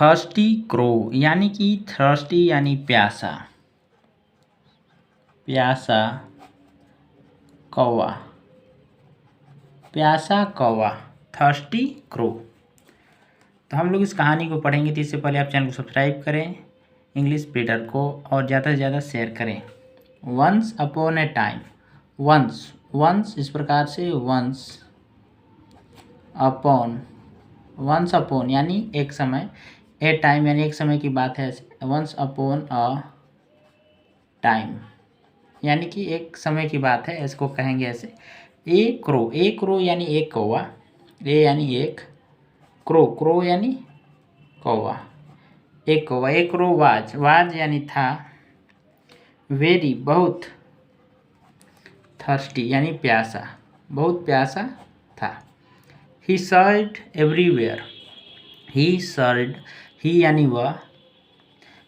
Thirsty crow यानी कि thirsty यानी प्यासा, प्यासा कौवा, प्यासा कौवा, थर्स्टी क्रो। तो हम लोग इस कहानी को पढ़ेंगे, तो इससे पहले आप चैनल को सब्सक्राइब करें, इंग्लिश रीडर को, और ज़्यादा से ज़्यादा शेयर करें। Once upon a time, once once इस प्रकार से, वंस अपॉन, वंस अपॉन यानी एक समय, ए टाइम यानी एक समय की बात है। वंस अपॉन अ टाइम यानी कि एक समय की बात है, इसको कहेंगे ऐसे। ए क्रो यानी एक कौवा, ए यानी एक, क्रो क्रो यानी कौवा, एक कौवा। एक क्रो वाज यानी था, वेरी बहुत, थर्स्टी यानी प्यासा, बहुत प्यासा था। ही सर्ड एवरीवेयर, ही यानी वह,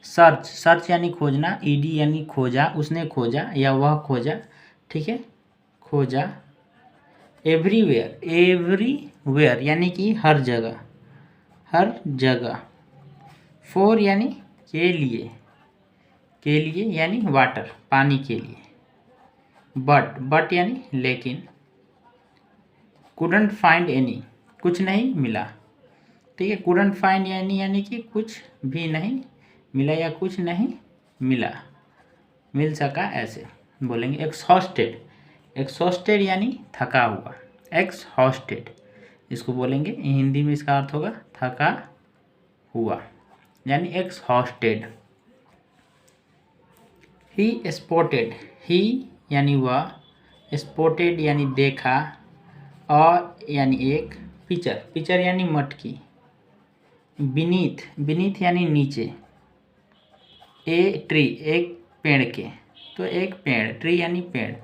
सर्च यानी खोजना, ईडी यानी खोजा, उसने खोजा या वह खोजा, ठीक है, खोजा। एवरीवेयर यानी कि हर जगह, हर जगह। फॉर यानी के लिए यानी वाटर, पानी के लिए। बट यानी लेकिन। कुडंट फाइंड एनी, कुछ नहीं मिला, ठीक है। कुडंट फाइंड यानी कि कुछ भी नहीं मिला या कुछ नहीं मिला, मिल सका, ऐसे बोलेंगे। एक्सहॉस्टेड यानी थका हुआ, एक्सहॉस्टेड इसको बोलेंगे, हिंदी में इसका अर्थ होगा थका हुआ, यानी एक्सहॉस्टेड। ही स्पॉटेड, ही यानी वह, स्पॉटेड यानी देखा, और यानी एक, पिचर यानी मटकी, बीनीथ यानी नीचे, ए ट्री एक पेड़ के, तो एक पेड़, ट्री यानी पेड़,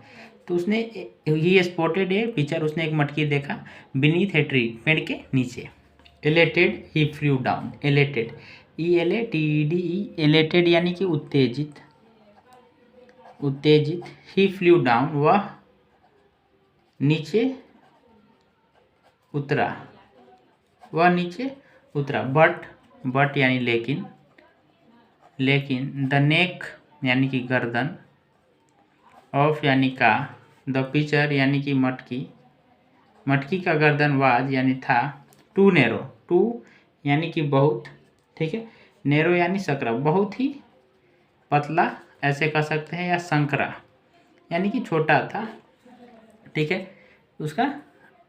तो उसने, ही स्पॉटेड ए पिचर, उसने एक मटकी देखा, बीनीथ ए ट्री पेड़ के नीचे। Elated he flew down, elated ELATED, elated यानी कि उत्तेजित, ही फ्लू डाउन वह नीचे उतरा, वह नीचे उतरा। बट यानी लेकिन, द नेक यानी कि गर्दन, ऑफ यानी का, द पिचर यानी कि मटकी का गर्दन, वाज यानी था, टू नैरो, टू यानी कि बहुत, ठीक है, नैरो यानी सकरा, बहुत ही पतला ऐसे कह सकते हैं, या संकरा यानी कि छोटा था, ठीक है। उसका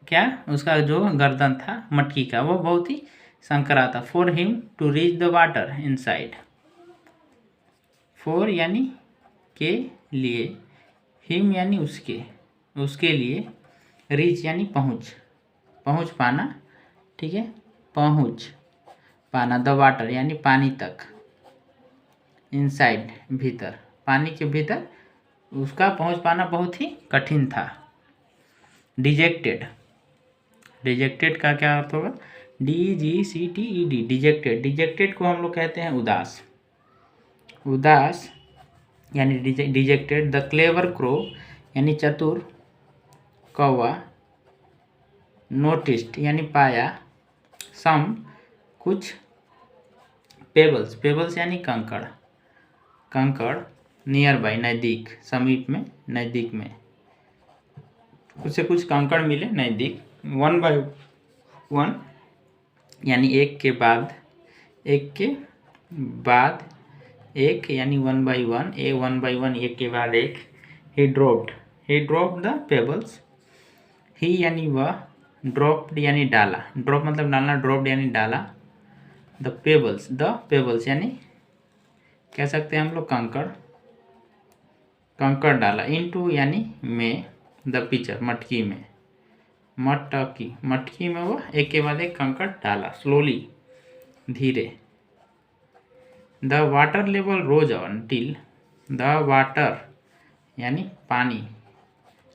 क्या, उसका जो गर्दन था मटकी का, वो बहुत ही संकरा था। For him to reach the water inside, for यानी के लिए, हिम यानी उसके लिए, रीच यानी पहुँच पाना, ठीक है, पहुँच पाना, द वाटर यानी पानी तक, इनसाइड भीतर, पानी के भीतर उसका पहुँच पाना बहुत ही कठिन था। डिजेक्टेड का क्या अर्थ होगा, DGCTED, डिजेक्टेड को हम लोग कहते हैं उदास यानी डिजेक्टेड। द क्लेवर क्रो यानी चतुर कौवा, नोटिस्ड यानी पाया, सम कुछ, पेबल्स यानी कंकड़, नियर बाई नज़दीक, समीप में, नज़दीक में, उससे कुछ कंकड़ मिले नज़दीक। 1 by 1 यानी एक के बाद एक यानी 1 by 1, 1 by 1 एक के बाद एक। ही ड्रॉप्ड द पेबल्स, ही यानी वह, ड्रॉप्ड यानी डाला, ड्रॉप मतलब डालना, ड्रॉप्ड यानी डाला। द पेबल्स यानी कह सकते हैं हम लोग कंकड़ डाला। इनटू यानी में, द पिचर मटकी में, मटकी में वो एक के बाद एक कंकड़ डाला, स्लोली धीरे। The water level rose until, the water यानी पानी,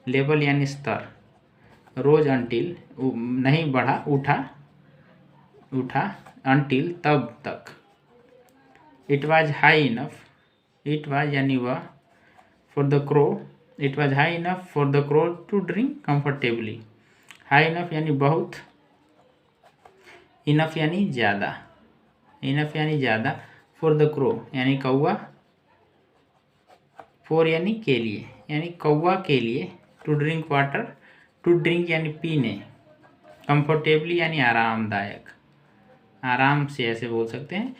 लेवल यानी स्तर, रोज अनटिल नहीं बढ़ा, उठा, अनटिल तब तक। It was high enough, it was यानी वह, for the crow, it was high enough for the crow to drink comfortably, high enough यानी बहुत, इनफ यानी ज़्यादा, इनफ यानी ज़्यादा, फॉर द क्रो यानी कौवा, फॉर यानी के लिए यानी कौवा के लिए, to drink water, to drink यानी पीने, कंफर्टेबली यानी आरामदायक, आराम से ऐसे बोल सकते हैं।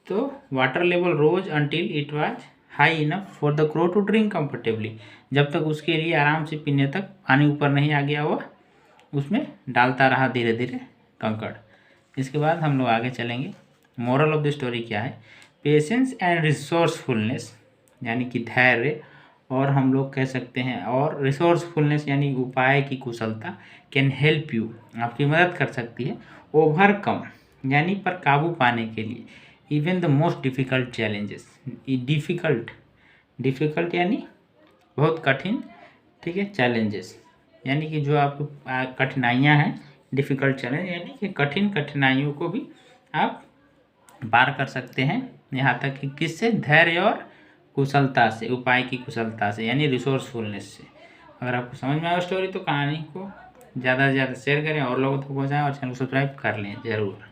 तो water level rose until it was high enough for the crow to drink comfortably, जब तक उसके लिए आराम से पीने तक पानी ऊपर नहीं आ गया हुआ, उसमें डालता रहा धीरे धीरे कंकड़। इसके बाद हम लोग आगे चलेंगे। मोरल ऑफ द स्टोरी क्या है? पेशेंस एंड रिसोर्सफुलनेस यानी कि धैर्य, और हम लोग कह सकते हैं और रिसोर्सफुलनेस यानी उपाय की कुशलता, कैन हेल्प यू आपकी मदद कर सकती है, ओवरकम यानी पर काबू पाने के लिए, even the most difficult challenges, difficult यानी बहुत कठिन, ठीक है, चैलेंजेस यानी कि जो आपको कठिनाइयाँ हैं, डिफ़िकल्ट चैलेंज यानी कि कठिन कठिनाइयों को भी आप पार कर सकते हैं, यहाँ तक कि किससे? धैर्य और कुशलता से, उपाय की कुशलता से यानी रिसोर्सफुलनेस से। अगर आपको समझ में आया स्टोरी तो कहानी को ज़्यादा से ज़्यादा शेयर करें और लोगों तक पहुँचाएं और चैनल को सब्सक्राइब कर लें ज़रूर।